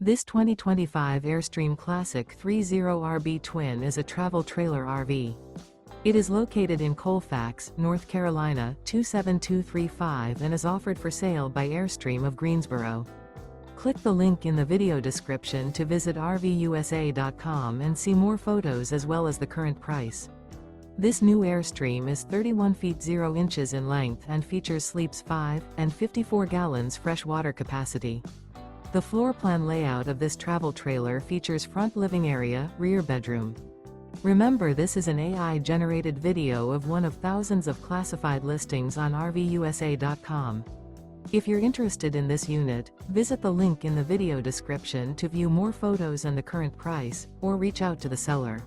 This 2025 Airstream Classic 30RB Twin is a travel trailer RV. It is located in Colfax, North Carolina 27235 and is offered for sale by Airstream of Greensboro. Click the link in the video description to visit RVUSA.com and see more photos as well as the current price. This new Airstream is 31 feet 0 inches in length and features sleeps 5 and 54 gallons fresh water capacity. The floor plan layout of this travel trailer features front living area, rear bedroom. Remember, this is an AI-generated video of one of thousands of classified listings on RVUSA.com. If you're interested in this unit, visit the link in the video description to view more photos and the current price, or reach out to the seller.